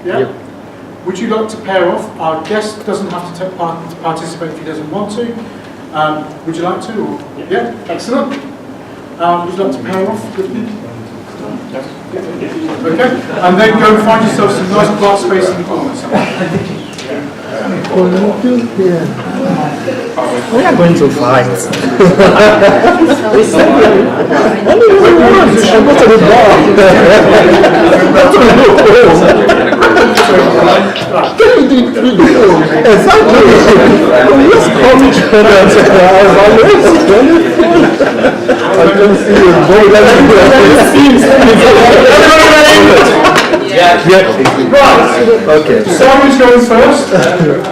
Yeah? Yep. Would you like to pair off? Our guest doesn't have to participate if he doesn't want to. Would you like to? Or? Yeah, excellent. Would you like to pair off with me? Okay, and then go and find yourself some nice black space in the corners. We are going to fight. I go to the bar. Exactly. Let's call each other and say, I can see you. Yeah. Right. Okay. Simon's going first.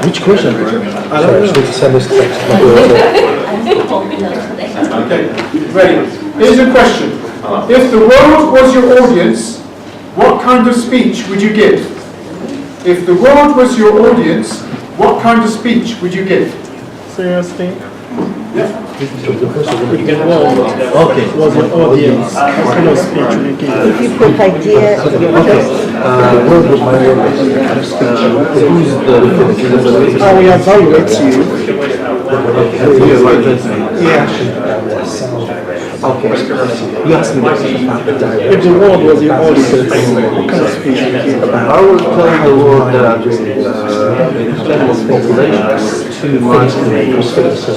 Which question? I don't know. To send this text. Okay. Ready. Here's a question. If the world was your audience, what kind of speech would you give? If the world was your audience, what kind of speech would you give? Seriously? Yeah. Okay. Was your audience? What kind of speech would you give? If you put idea, What would my audience speech? Who's the? I will evaluate you. Yeah. Okay. You asked me about if the world was your audience, what kind of speech would you give? I would tell the world that general population is too much to make mistakes. So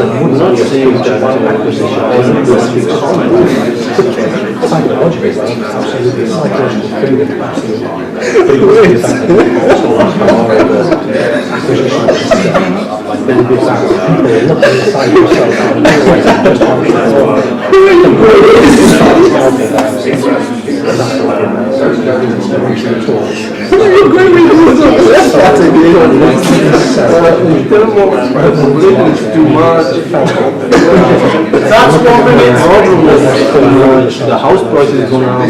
I would not say that acquisition is a good speech. Psychologically, absolutely That's 1 minute. The house price is going down.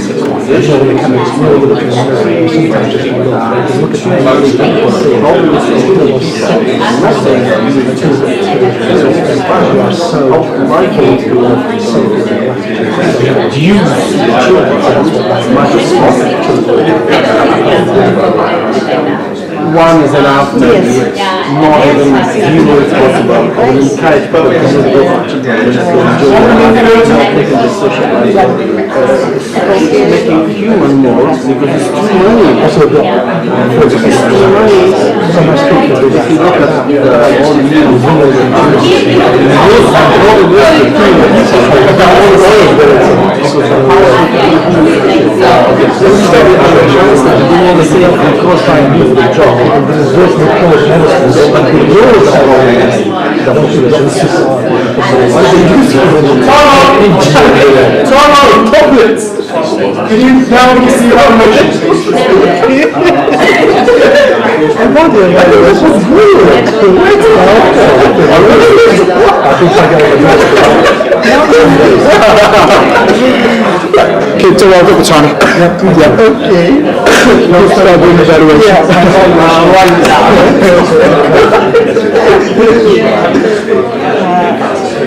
One is enough to more even zero is possible. We encourage people to go to making the social life. Making human more because it's too many. It's too many. If you look at all the news, Tablets! Can you now give me your emotions, please? Okay, so I'll get the time. Yeah. Okay. No, start doing the evaluation.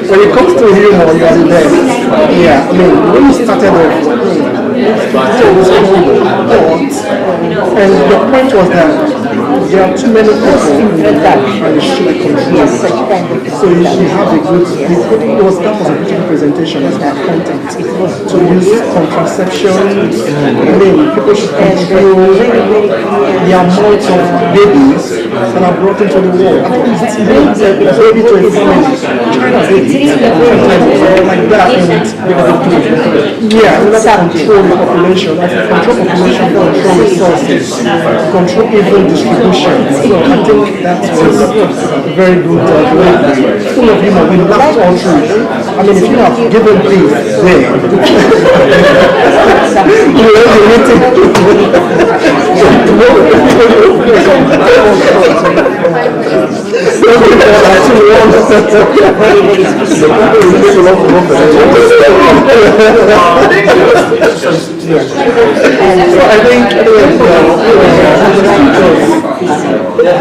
When it comes to humor, you are the best. Yeah, I mean, when you started off, and the point was that there are too many people and they should control. So you should have a good, it was that was a good presentation of that content. To use contraception, I mean, people should control the amount of babies that are brought into the world. I think it's baby to a point. Like that, yeah, we have to control the population. If you control population, control resources, control even distribution. So I think that was a very good full of humor. We laughed all through. I mean, if you have given this there, you will be waiting. So I think The word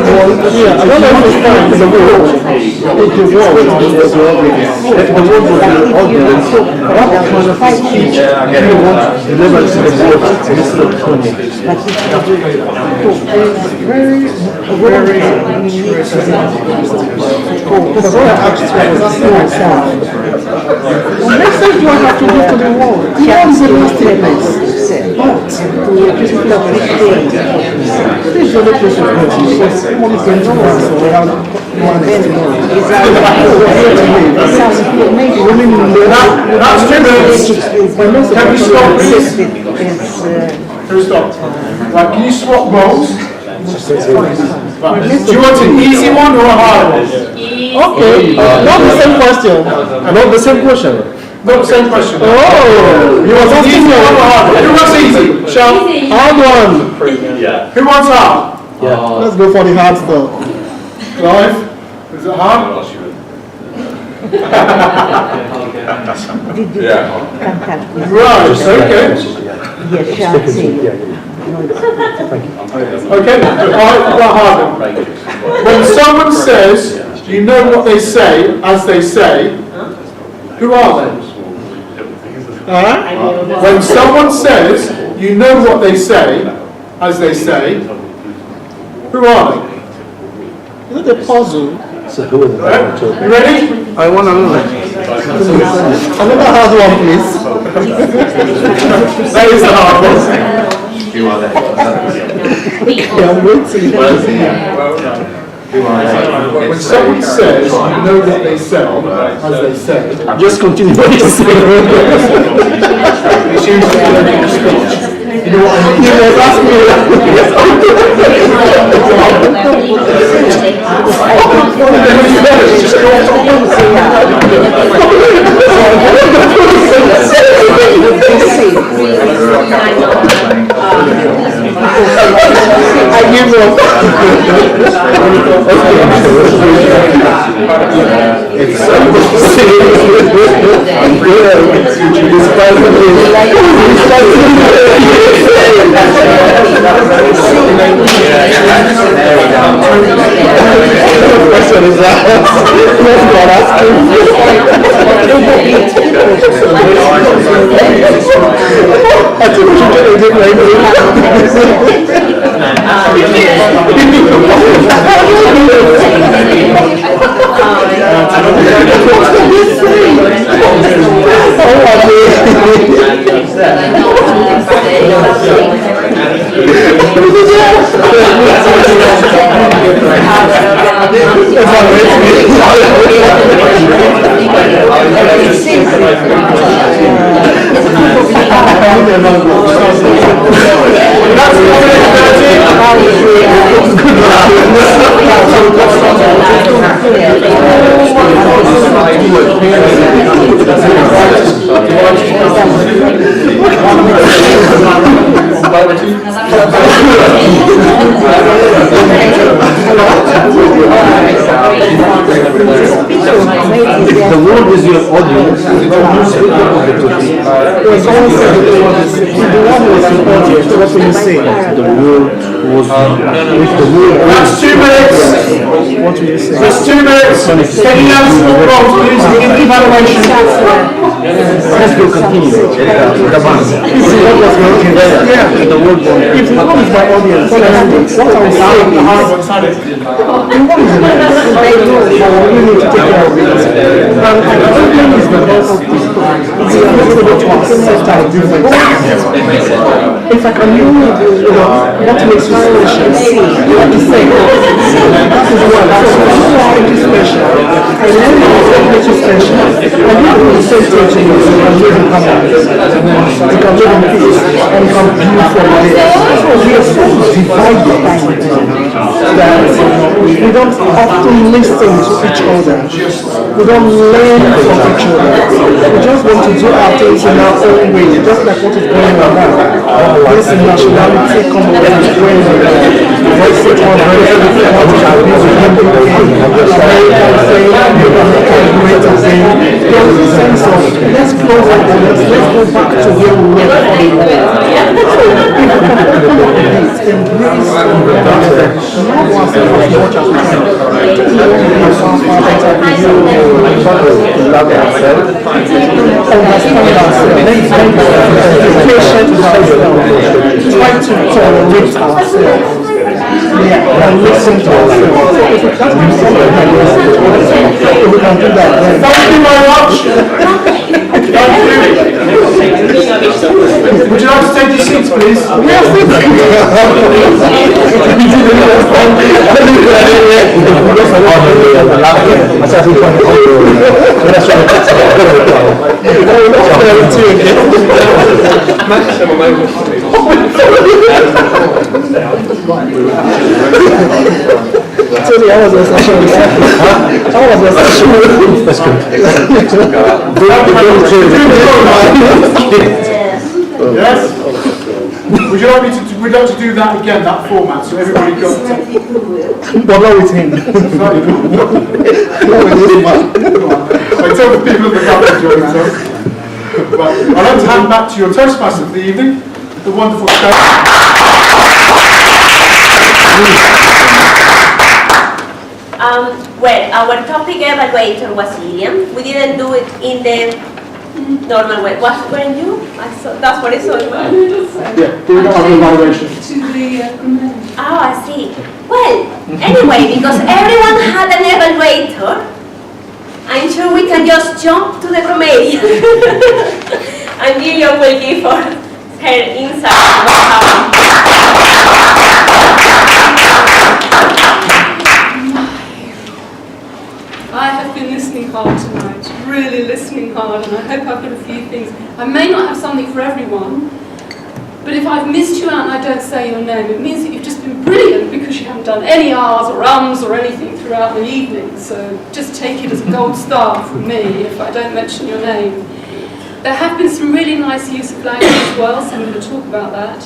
one, yeah, I don't understand the word. If the word was the audience, if the word was the audience, what kind of speech do you want to deliver to the word instead of tone? Very interesting. Because what I asked you was myself. What message do I have to give to the world? The world is a nasty place. But this is the only place of God. Someone is going to us or have one is to know. That's 2 minutes. Can we stop, please? Can we stop? Right, can you swap roles? Right. Do you want an easy one or a hard one? Okay, not the same question. Not the same question. Not the same question. Oh, You want an easy one or a hard one? Who wants easy? Shall? hard one. Who wants hard? Let's go for the hard stuff. Clive? Is it hard? Right, okay, hard one. When someone says, you know what they say as they say, who are they? When someone says, you know what they say as they say, who are they? Is it a puzzle? So who is Right? You ready? I want to know. Another hard one, please. That is the hard one. I'm waiting. When someone says, you know what they say as they say, Just continue what you say. it's usually a speech. You know what I mean? You must ask I give up. Question is that? I think we should get it right The world is your audience. The one who what can you say? The world was That's 2 minutes. What will you say? That's 2 minutes. Can you have some roles, please? We need evaluation. Let's go continue. Yeah. The world if the world is my audience, what I will say is the world is we need to take care of it. And I think it's because we are not able to accept our differences. If I can use what makes you special, what to say, that is what I make you special. I know what makes you special. And you do the same thing to you, so you can live in harmony. You can live in peace, and you can build from there. So we are so divided that we don't often listen to each other. We don't learn from each other. We just want to do our things in our own way, just like what is going on now. This nationality come over and when what's it on everything what is happening with American thing, American greater thing. There is a sense of let's go back to where we were before. So if we can embrace love ourselves as much as we can. Love ourselves. Understand ourselves. Patient with ourselves. Try to tolerate ourselves. Yeah, and listen to ourselves. If we can't do something like this, we can do that then. Thank you very much. Thank you. Would you like to take your seats, please? Sorry, I was a session. That's good. Yes? Would you like me to, we'd like to do that again, that format, so everybody got it. But not with him. Not with this man. I tell the people at the government join themselves. Right. I'd like to hand back to your Toastmaster for the evening, the wonderful Well, our topic evaluator was Ilian. We didn't do it in the normal way. What were you? That's what I saw. Yeah, do we not have an evaluation? Oh, I see. Well, anyway, because everyone had an evaluator, I'm sure we can just jump to the comedian. And Lilian will give her insight on what happened. I have been listening hard tonight, really listening hard, and I hope I've got a few things. I may not have something for everyone, but if I've missed you out and I don't say your name, it means that you've just been brilliant because you haven't done any R's or ums or anything throughout the evening. So just take it as a gold star from me if I don't mention your name. There have been some really nice use of language as well, so I'm going to talk about that.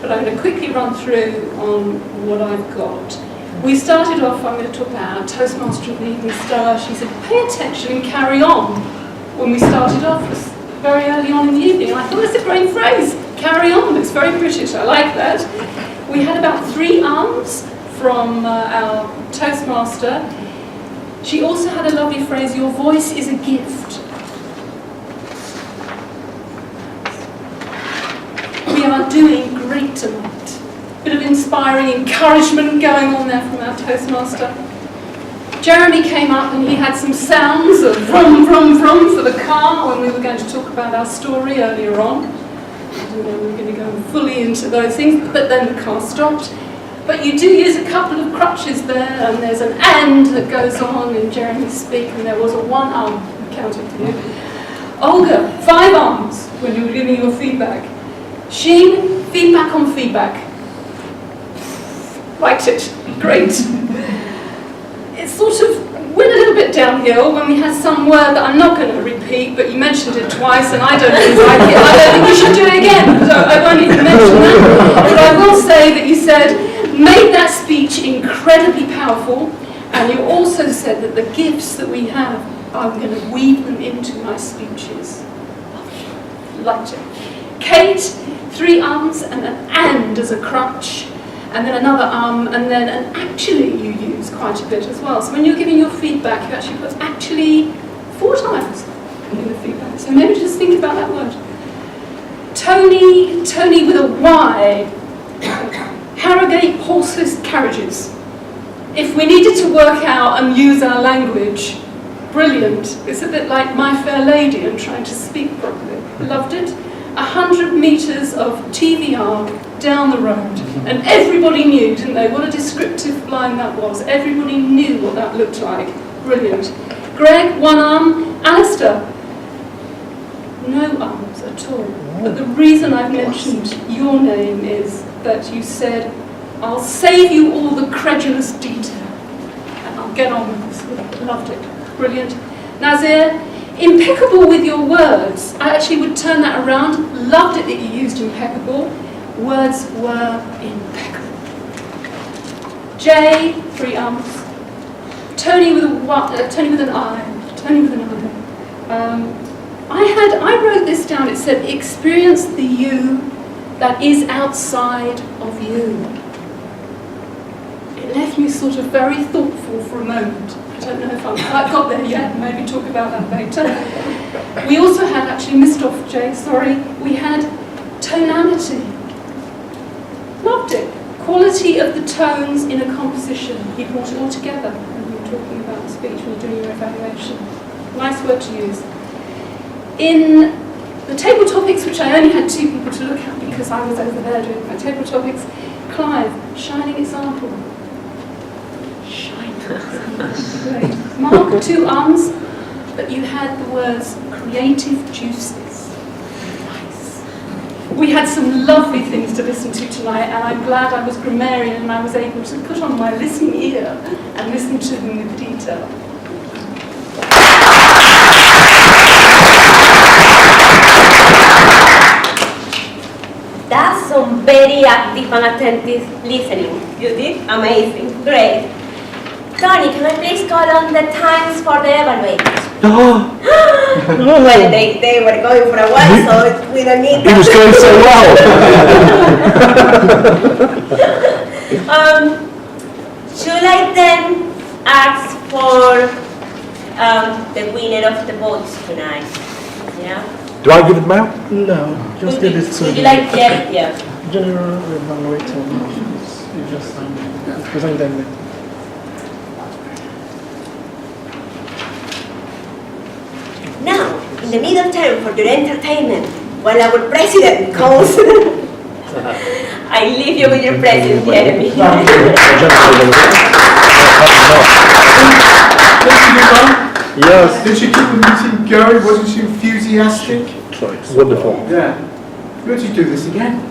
But I'm going to quickly run through on what I've got. We started off, I'm going to talk about Toastmaster of the Evening Star. She said, pay attention and carry on. When we started off, it was very early on in the evening, and I thought that's a great phrase, carry on. It's very British, I like that. We had about 3 arms from our Toastmaster. She also had a lovely phrase, your voice is a gift. We are doing great tonight. Bit of inspiring encouragement going on there from our Toastmaster. Jeremy came up and he had some sounds of vroom, vroom, vroom for the car when we were going to talk about our story earlier on. I don't know, we were going to go fully into those things, but then the car stopped. But you do use a couple of crutches there, and there's an and that goes on in Jeremy's speak, and there was a 1 arm counted for you. Olga, 5 arms when you were giving your feedback. Sheen, feedback on feedback. Liked it. Great. It sort of went a little bit downhill when we had some word that I'm not going to repeat, but you mentioned it twice and I don't really like it. I don't think you should do it again, so I won't even mention that. But I will say that you said, made that speech incredibly powerful, and you also said that the gifts that we have, I'm going to weave them into my speeches. Liked it. Kate, 3 arms and an and as a crutch. And then another and then an actually you use quite a bit as well. So when you're giving your feedback, you actually put actually 4 times in the feedback. So maybe just think about that word. Tony with a Y. Harrogate horseless carriages. If we needed to work out and use our language, brilliant. It's a bit like My Fair Lady and trying to speak properly. Loved it. 100 metres of TVR down the road, and everybody knew, didn't they, what a descriptive line that was. Everybody knew what that looked like. Brilliant. Greg, 1 arm. Alistair, no arms at all. But the reason I've mentioned your name is that you said, I'll save you all the credulous detail, and I'll get on with this. Loved it. Brilliant. Nazir, impeccable with your words. I actually would turn that around. Loved it that you used impeccable. Words were impeccable. Jay, 3 arms. Tony with an I. Tony with an I. I I wrote this down, it said, experience the you that is outside of you. It left me sort of very thoughtful for a moment. I don't know if I've quite got there yet, maybe talk about that later. We also had, actually missed off, Jay, sorry, we had tonality. Loved it. Quality of the tones in a composition. He brought it all together when you were talking about the speech, when you're doing your evaluation. Nice word to use. In the table topics, which I only had 2 people to look at because I was over there doing my table topics, Clive, shining example. Shining example. Great. Mark, 2 arms, but you had the words creative juices. Nice. We had some lovely things to listen to tonight, and I'm glad I was grammarian and I was able to put on my listening ear and listen to them with detail. That's some very active and attentive listening. You did? Amazing. Great. Tony, can I please call on the times for the evaluators? Well, they were going for a while, so we don't need that. He was going so well. Should I then ask for the winner of the votes tonight? Yeah? Do I give it out? No, just give it to Would you like Jerry? Yeah. general evaluator. You just present them later. Now, in the middle term for your entertainment, while our president calls, I leave you with your president, Jeremy. Yes. Did she keep the meeting going? Wasn't she enthusiastic? Wonderful. Yeah. Would you do this again?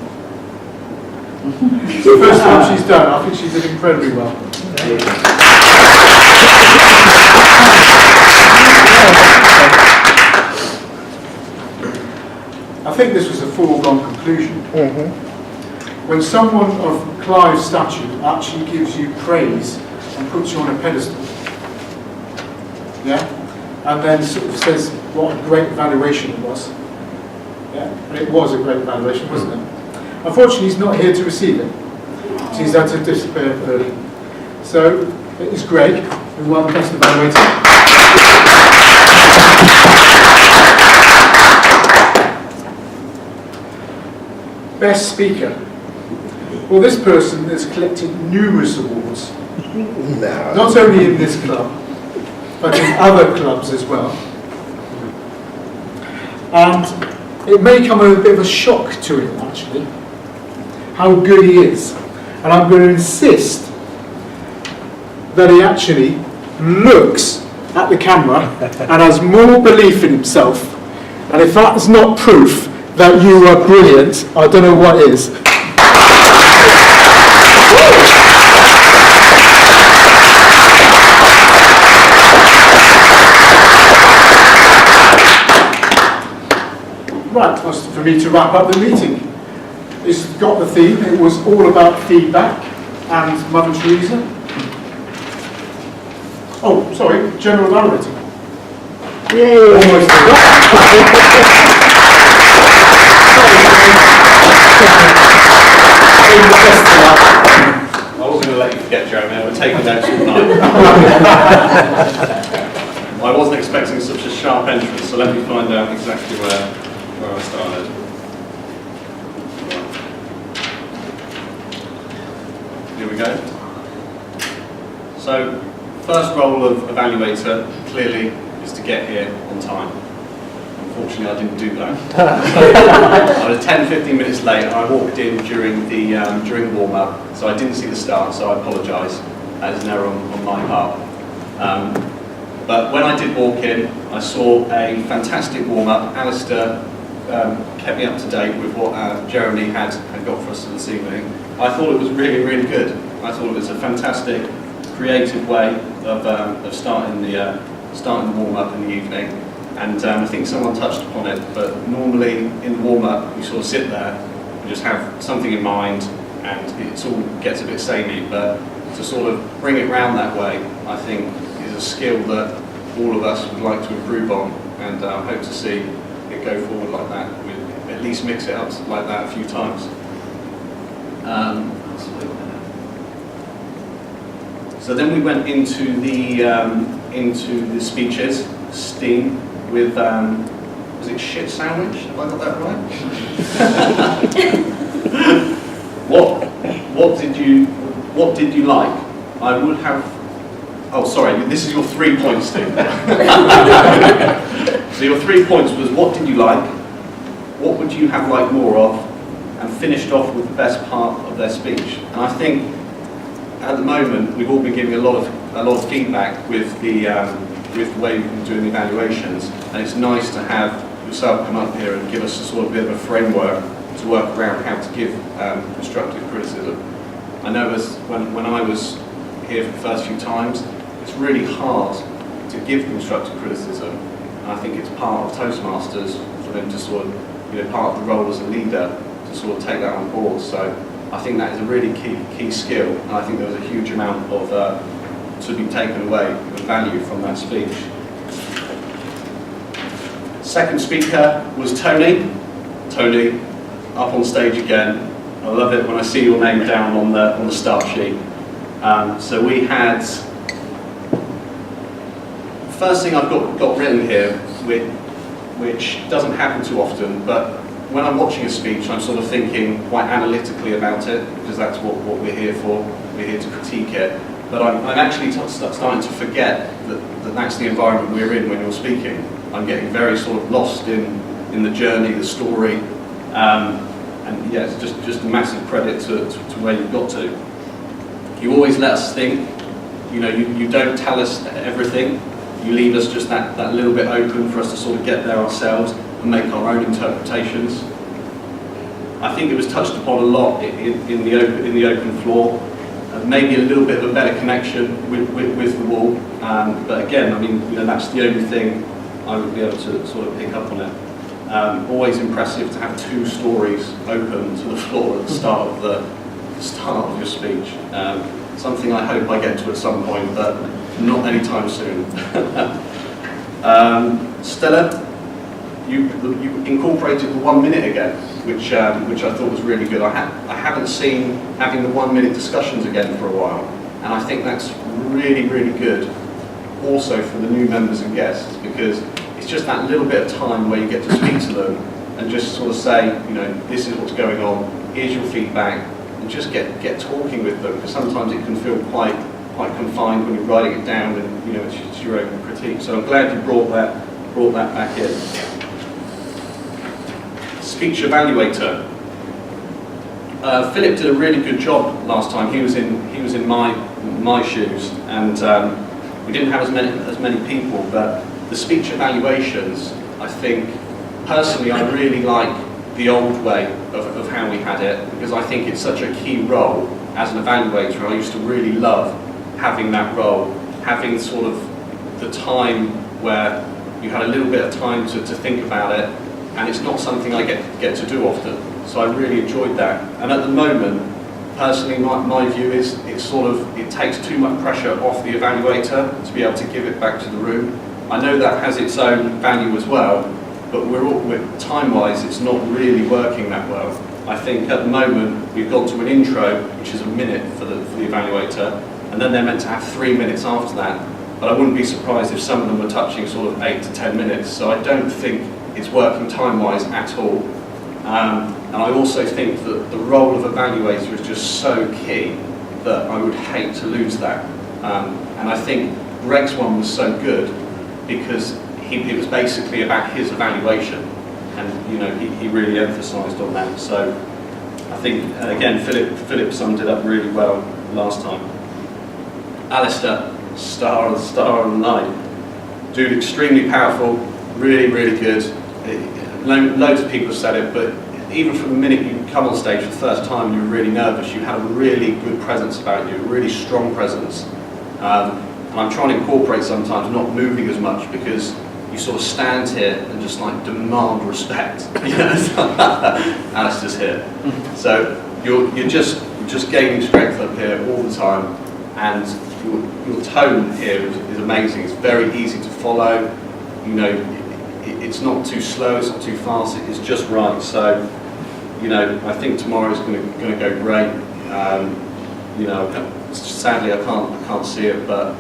It's the first time she's done. I think she did incredibly well. I think this was a foregone conclusion. When someone of Clive's stature actually gives you praise and puts you on a pedestal, yeah, and then sort of says what a great evaluation it was. Yeah, and it was a great evaluation, wasn't it? Unfortunately, he's not here to receive it. He's had to disappear early. So it is Greg, who won the best evaluator. Best speaker. Well, this person has collected numerous awards. No. Not only in this club, but in other clubs as well. And it may come as a bit of a shock to him, actually, how good he is. And I'm going to insist that he actually looks at the camera and has more belief in himself. And if that's not proof that you are brilliant, I don't know what is. Right, that's for me to wrap up the meeting. It's got the theme. It was all about feedback and Mother Teresa. Oh, sorry, general evaluating. Yay! Almost I wasn't going to let you forget, Jeremy. I was taking notes all night. I wasn't expecting such a sharp entrance, so let me find out exactly where I started. Here we go. So, first role of evaluator, clearly, is to get here on time. Unfortunately, I didn't do that. I was 10-15 minutes late, and I walked in during the warm-up, so I didn't see the start, so I apologise. That is an error on my part. But when I did walk in, I saw a fantastic warm-up. Alistair kept me up to date with what Jeremy had got for us this evening. I thought it was really, really good. I thought it was a fantastic, creative way of starting the warm-up in the evening. And I think someone touched upon it, but normally in the warm-up, you sort of sit there and just have something in mind, and it all gets a bit samey. But to sort of bring it round that way, I think, is a skill that all of us would like to improve on, and I hope to see it go forward like that. We'd at least mix it up like that a few times. So then we went into the speeches, Steam, with was it shit sandwich? Have I got that right? What did you like? I would have. Oh, sorry. This is your 3 points, Steve. So your 3 points was what did you like? What would you have liked more of? And finished off with the best part of their speech. And I think at the moment we've all been giving a lot of feedback with the way we've been doing the evaluations, and it's nice to have yourself come up here and give us a sort of bit of a framework to work around how to give constructive criticism. I know when I was here for the first few times, it's really hard to give constructive criticism, and I think it's part of Toastmasters for them to sort of, part of the role as a leader to sort of take that on board. So I think that is a really key skill, and I think there was a huge amount of to be taken away of value from that speech. Second speaker was Tony. Tony, up on stage again. I love it when I see your name down on the start sheet. So we had, first thing I've got written here, which doesn't happen too often, but when I'm watching a speech, I'm sort of thinking quite analytically about it, because that's what we're here for. We're here to critique it. But I'm actually starting to forget that that's the environment we're in when you're speaking. I'm getting very sort of lost in the journey, the story, and yeah, it's just a massive credit to where you've got to. You always let us think. You don't tell us everything. You leave us just that little bit open for us to sort of get there ourselves and make our own interpretations. I think it was touched upon a lot in the open floor. Maybe a little bit of a better connection with the wall, but again, I mean, that's the only thing I would be able to sort of pick up on it. Always impressive to have 2 stories open to the floor at the start of your speech. Something I hope I get to at some point, but not anytime soon. Stella, you incorporated the 1 minute again, which I thought was really good. I haven't seen having the 1 minute discussions again for a while, and I think that's really, really good also for the new members and guests, because it's just that little bit of time where you get to speak to them and just sort of say, this is what's going on, here's your feedback, and just get talking with them, because sometimes it can feel quite confined when you're writing it down and it's your own critique. So I'm glad you brought that back in. Speech evaluator. Philip did a really good job last time. He was in my shoes, and we didn't have as many people. But the speech evaluations, I think personally, I really like the old way of how we had it, because I think it's such a key role as an evaluator. I used to really love having that role, having sort of the time where you had a little bit of time to think about it. And it's not something I get to do often, so I really enjoyed that. And at the moment, personally, my view is it takes too much pressure off the evaluator to be able to give it back to the room. I know that has its own value as well, but time-wise, it's not really working that well. I think at the moment we've gone to an intro, which is a minute for the evaluator, and then they're meant to have 3 minutes after that. But I wouldn't be surprised if some of them were touching sort of 8 to 10 minutes. So I don't think it's working time-wise at all. And I also think that the role of evaluator is just so key that I would hate to lose that. And I think Greg's one was so good because it was basically about his evaluation, and he really emphasised on that. So I think again Philip summed it up really well last time. Alistair, star of the night, dude, extremely powerful, really, really good. Loads of people have said it, but even from the minute you come on stage for the first time, you were really nervous. You had a really good presence about you, a really strong presence. And I'm trying to incorporate sometimes not moving as much, because you sort of stand here and just like demand respect. Alistair's here. So you're just gaining strength up here all the time, and your tone here is amazing. It's very easy to follow. it's not too slow, it's not too fast, it's just right. So, you know, I think tomorrow is going to go great. You know, sadly I can't see it, but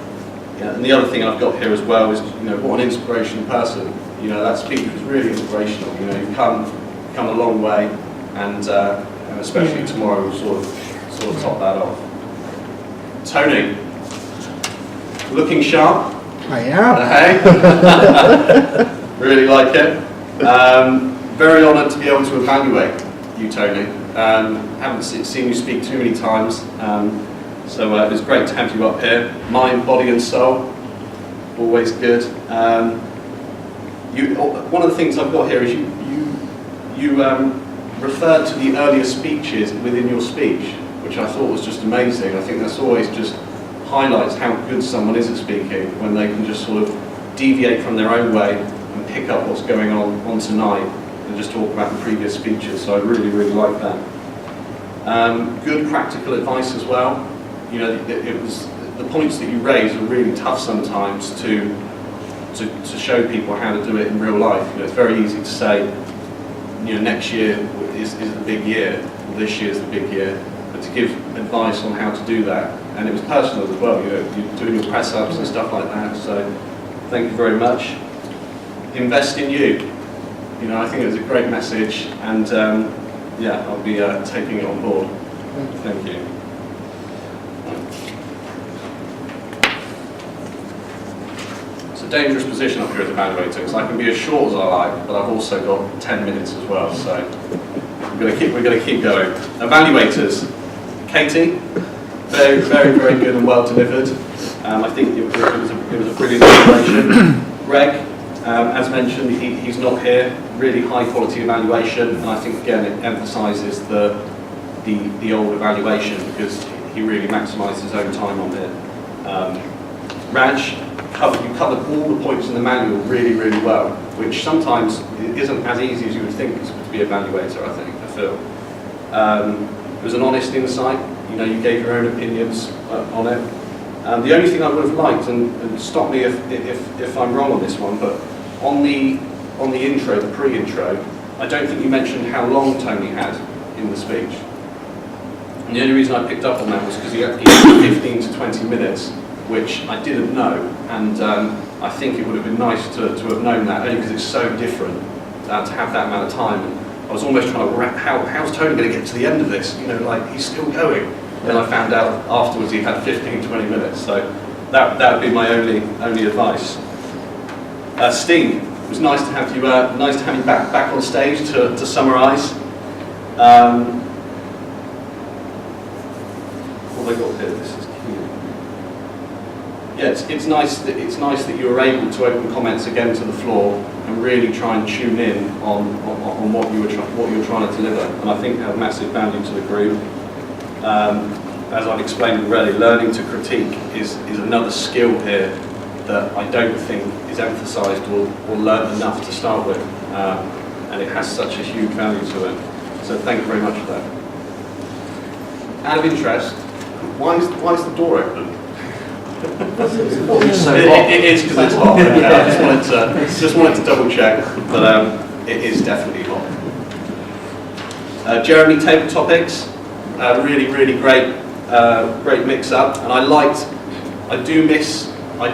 yeah. And the other thing I've got here as well is, you know, what an inspirational person. You know, that speech was really inspirational. You know, you've come a long way, and especially tomorrow will sort of top that off. Tony, looking sharp. I am. Hey, really like it. Very honoured to be able to evaluate you, Tony. Haven't seen you speak too many times, so it was great to have you up here. Mind, body, and soul, always good. One of the things I've got here is you referred to the earlier speeches within your speech, which I thought was just amazing. I think that's always just highlights how good someone is at speaking when they can just sort of deviate from their own way and pick up what's going on tonight and just talk about the previous speeches. So I really like that. Good practical advice as well. You know, it was the points that you raised are really tough sometimes to show people how to do it in real life. You know, it's very easy to say, you know, next year is the big year, or this year is the big year, but to give advice on how to do that. And it was personal as well, you know, you're doing your press ups and stuff like that, so thank you very much. Invest in you. You know, I think it was a great message, and yeah, I'll be taking it on board. Thank you. It's a dangerous position up here as evaluator, because I can be as short as I like, but I've also got 10 minutes as well, so we're going to keep going. Evaluators, Katie. Very good and well delivered. I think it was a brilliant evaluation. Greg, as mentioned, he's not here. Really high quality evaluation, and I think again it emphasises the old evaluation because he really maximised his own time on it. Raj, you covered all the points in the manual really well, which sometimes isn't as easy as you would think to be an evaluator. I feel. It was an honest insight. You know, you gave your own opinions on it. The only thing I would have liked, and stop me if I'm wrong on this one, but on the intro, the pre-intro, I don't think you mentioned how long Tony had in the speech. And the only reason I picked up on that was because he had 15 to 20 minutes, which I didn't know, and I think it would have been nice to have known that, only because it's so different to have that amount of time. And I was almost trying to wrap, how's Tony going to get to the end of this? You know, like, he's still going. Then I found out afterwards he had 15, 20 minutes, so that would be my only advice. Sting, it was nice to have you back on stage to summarise. What have I got here? This is cute. Yeah, it's nice that you were able to open comments again to the floor and really try and tune in on what you were trying to deliver, and I think had massive value to the group. As I've explained already, learning to critique is another skill here that I don't think is emphasised or learned enough to start with, and it has such a huge value to it. So thank you very much for that. Out of interest, why is the door open? It is because it's hot. Yeah, I just wanted to double check, but it is definitely hot. Jeremy, table topics, really great mix up, and I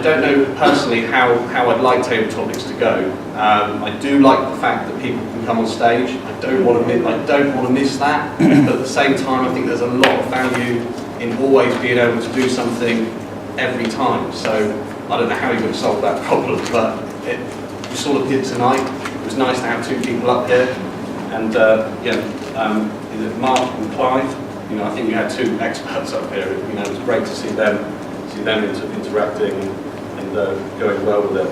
don't know personally how I'd like table topics to go. I do like the fact that people can come on stage. I don't want to miss that, but at the same time I think there's a lot of value in always being able to do something every time. So I don't know how you're going to solve that problem, but you sort of did tonight. It was nice to have two people up here, and is it Mark and Clive? You know, I think you had two experts up here. You know, it was great to see them interacting and going well with it.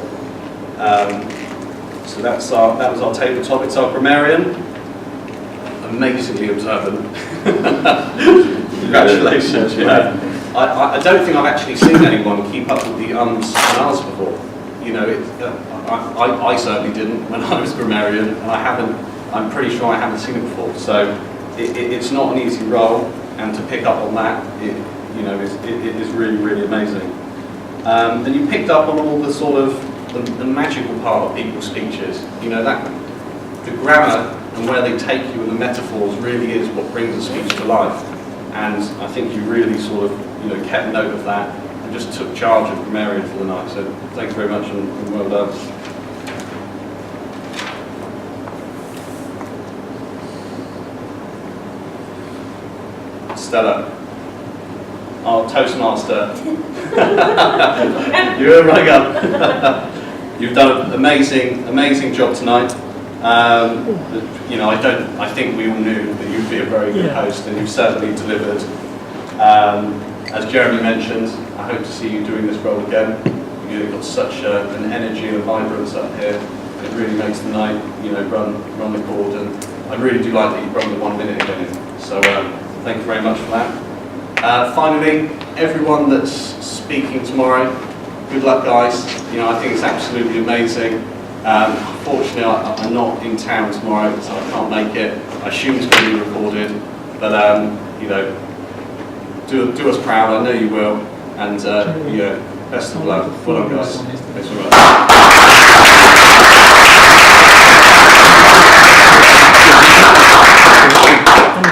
So that was our table topic. It's our grammarian, amazingly observant. Congratulations! Yeah. I don't think I've actually seen anyone keep up with the ums and ahs before. You know, I certainly didn't when I was grammarian, and I'm pretty sure I haven't seen it before. So it's not an easy role, and to pick up on that, it is really amazing. And you picked up on all the sort of the magical part of people's speeches. You know, that the grammar and where they take you and the metaphors really is what brings a speech to life. And I think you really sort of, you know, kept note of that and just took charge of grammarian for the night. So thanks very much and well done. Stella, our Toastmaster. You were running up. You've done an amazing job tonight. You know, I think we all knew that you'd be a very good host, and you've certainly delivered. As Jeremy mentioned, I hope to see you doing this role again. You've got such an energy and a vibrance up here. It really makes the night, you know, run the board, and I really do like that you brought the 1 minute again in. So thank you very much for that. Finally, everyone that's speaking tomorrow, good luck, guys. You know, I think it's absolutely amazing. Unfortunately, I'm not in town tomorrow, so I can't make it. I assume it's going to be recorded, but you know, do us proud. I know you will, and yeah, best of luck. Well done, guys. Thanks very much.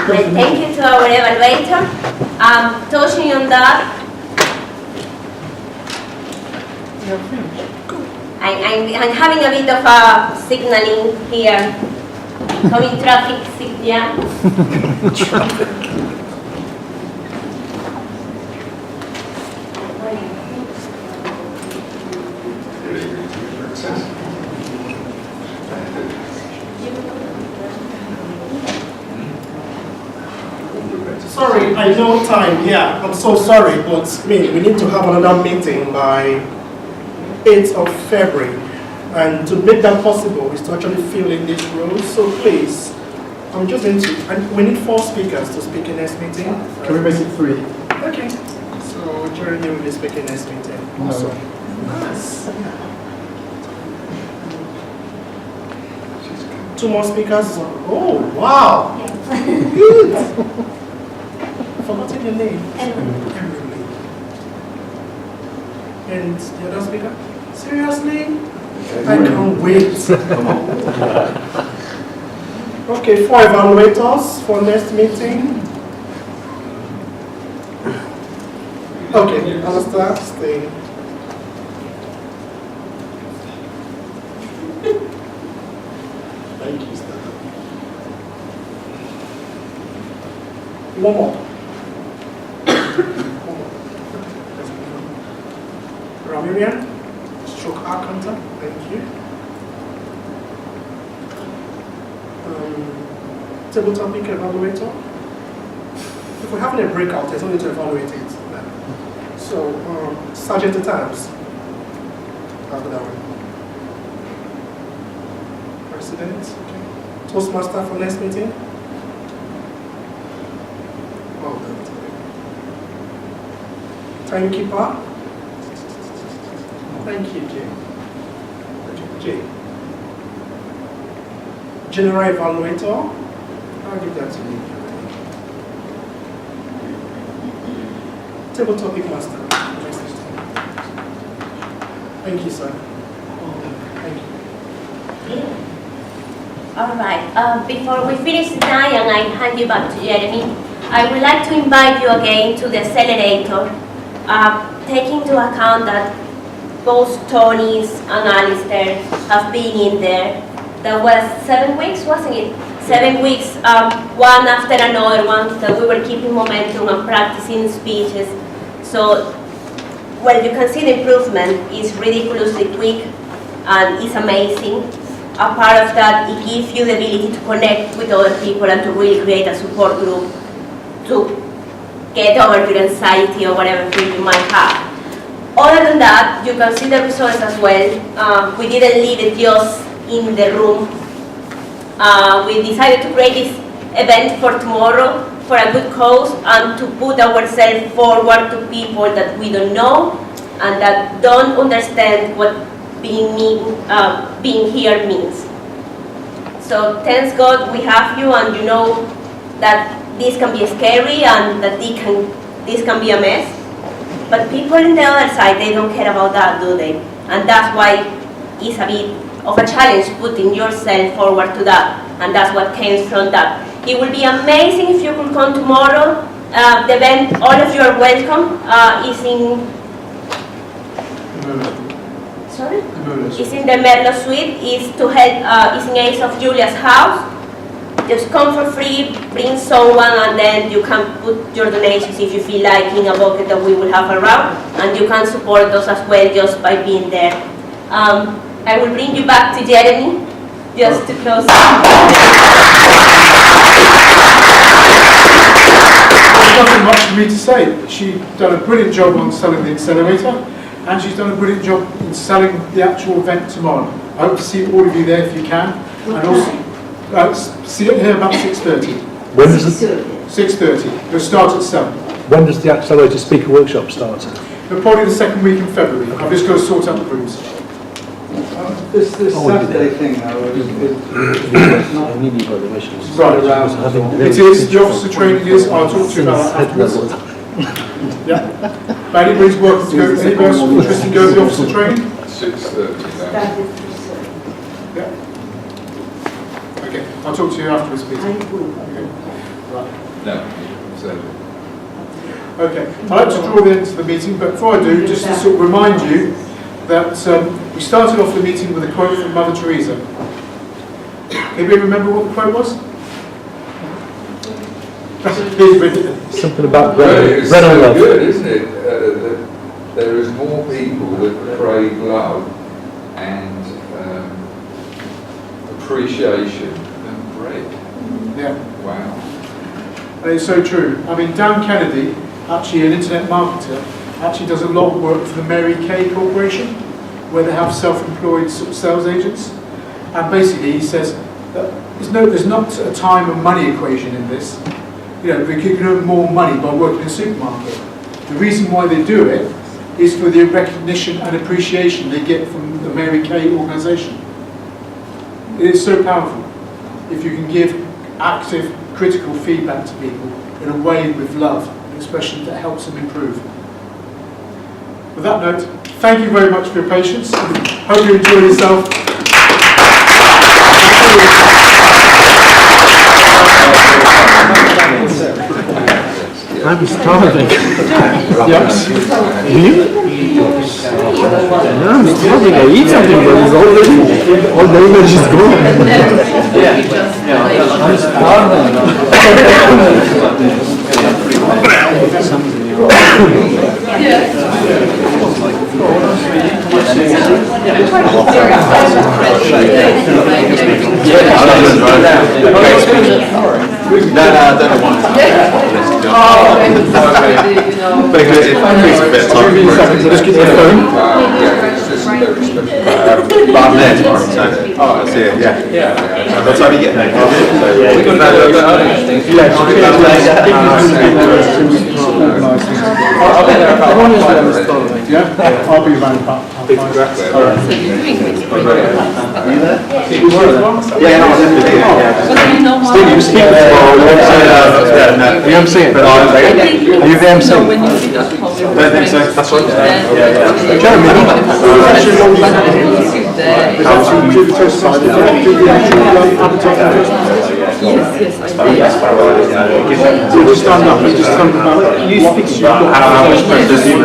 Well, thank you to our evaluator. Touching on that, I'm having a bit of a signaling here. Coming traffic jam. Sorry, I know time, yeah, I'm so sorry, but I mean, we need to have another meeting by 8th of February, and to make that possible is to actually fill in these roles, so please, I'm just going to, and we need 4 speakers to speak in next meeting. Can we make it 3? Okay, so Jeremy will be speaking next meeting. No. Awesome. Nice. 2 more speakers. Oh, wow. Good. Forgotten your name. Emily. And the other speaker? Seriously? I can't wait. Okay, 4 evaluators for next meeting. Okay, Alistair, stay. Thank you, Stella. One more. Ramirian, stroke accountant, thank you. Table topic evaluator. If we're having a breakout, there's no need to evaluate it. So, Sergeant at times. I'll do that one. President, okay. Toastmaster for next meeting. Well done. Timekeeper. Thank you, Jay. Jay. General evaluator. I'll give that to you. Table topic master. Thank you, sir. Thank you. All right. Before we finish tonight and I hand you back to Jeremy, I would like to invite you again to the accelerator, taking into account that both Tony's and Alistair have been in there. That was 7 weeks, wasn't it? 7 weeks, one after another one, that we were keeping momentum and practicing speeches. So, well, you can see the improvement is ridiculously quick and it's amazing. A part of that, it gives you the ability to connect with other people and to really create a support group to get over your anxiety or whatever thing you might have. Other than that, you can see the results as well. We didn't leave it just in the room. We decided to create this event for tomorrow for a good cause and to put ourselves forward to people that we don't know and that don't understand what being here means. So thanks God we have you, and you know that this can be scary and that this can be a mess. But people on the other side, they don't care about that, do they? And that's why is a bit of a challenge putting yourself forward to that, and that's what came from that. It will be amazing if you could come tomorrow. The event, all of you are welcome. Is in. Sorry? It's in the Merlo Suite. Is to help. Is in Ace of Julia's house. Just come for free. Bring someone, and then you can put your donations if you feel like in a bucket that we will have around, and you can support us as well just by being there. I will bring you back to Jeremy, just to close. There's nothing much for me to say. She's done a brilliant job on selling the accelerator, and she's done a brilliant job in selling the actual event tomorrow. I hope to see all of you there if you can, and also see it here about 6:30. When does the 6:30. It'll start at 7. when does the Accelerator Speaker Workshop start? Probably the second week in February. I've just got to sort out the rooms. This Saturday thing, though, is not Right. around. It is, the officer training is, I'll talk to you about that afterwards. Yeah. But anybody's welcome to go, anybody else interested in going to the officer training? 6:30 now. Yeah. Okay, I'll talk to you afterwards, Peter. Okay. Right. No, so Okay, I'd like to draw the end to the meeting, but before I do, just to sort of remind you that we started off the meeting with a quote from Mother Teresa. Anybody remember what the quote was? Something about well, bread it's and so love. good, isn't it? That there is more people that crave love and appreciation than bread. Yeah. Wow. And it's so true. I mean, Dan Kennedy, actually an internet marketer, actually does a lot of work for the Mary Kay Corporation, where they have self-employed sort of sales agents. And basically he says that there's not a time and money equation in this. You know, they can earn more money by working in a supermarket. The reason why they do it is for the recognition and appreciation they get from the Mary Kay organisation. It is so powerful if you can give active, critical feedback to people in a way with love, an expression that helps them improve. With that note, thank you very much for your patience. Hope you enjoy yourself. I'm starving. Yes. You? No, I'm starving. I eat something, but it's all the energy is gone. I'm Just get your phone. But I'm there tomorrow, so I'll see you, yeah. What time are you getting there? We can I'll be there about 1:05. Yeah, I'll be around about 5:30. All right. Yeah, no, definitely, yeah. Steve, you speak tomorrow. The MC. Are you the MC? Don't think so. That's right. Jeremy. Just stand up and just tell them about you speak to How much time does you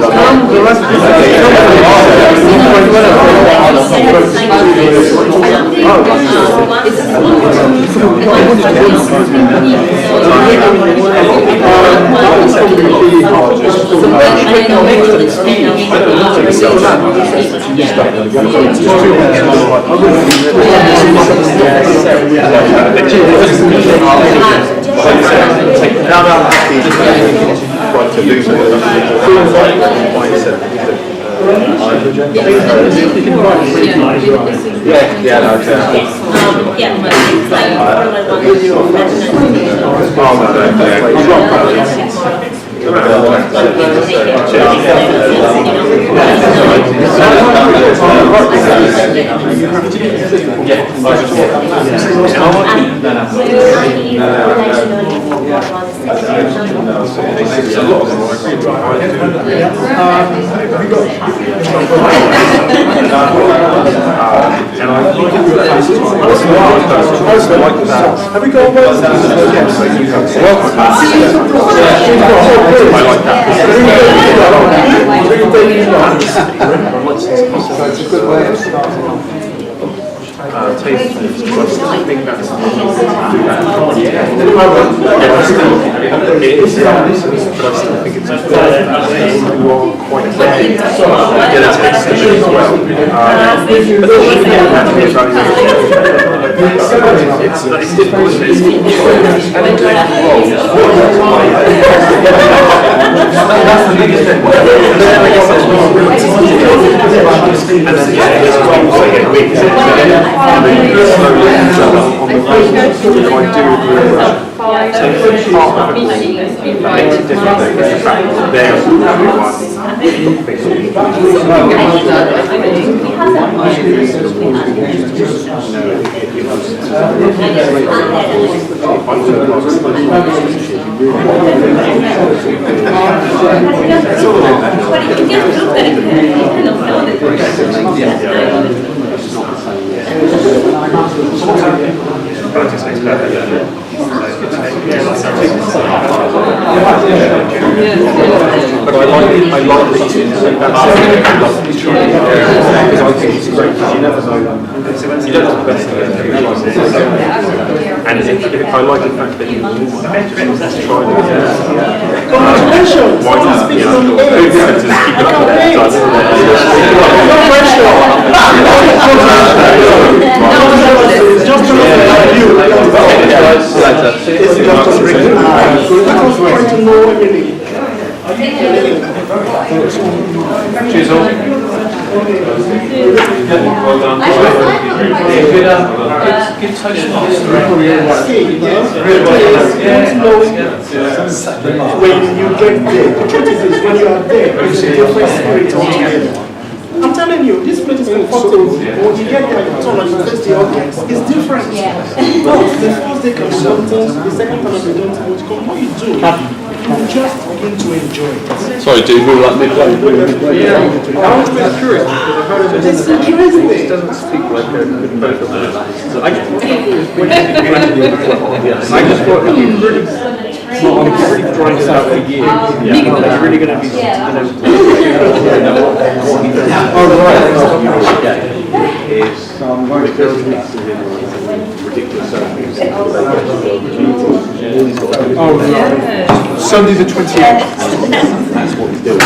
Yeah, no, And Have we got a vote? That's a good way of starting off. But I like the because I think it's great because you never know. You don't know the best of it. And I like the fact that you try Congratulations! why not? Speak You from know, age. just keep it up with it. Just to you. It's just to bring you. Let us try to know Emily. Cheers all. Well done. Good toastmaster. When you get there, the truth is when you are there, it's a different spirit altogether. I'm telling you, this place is comfortable. When you get there, you turn and you face the audience. It's different. But the first day can be something, the second time you don't know what you do. You just begin to enjoy it. Sorry, dude, we were like midway. Yeah. I was a bit curious because I've heard of It's interesting. It doesn't speak like a both of them. So I just thought it'd be really, really drawing this out for years. It's really going to be, Oh, right. So I'm going to go to ridiculous. Sunday the 28th. That's what we do.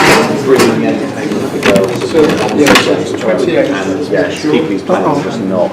Bringing the entertainment of the girls. So, yeah, so it's 28th. And yeah, keep these plans just not.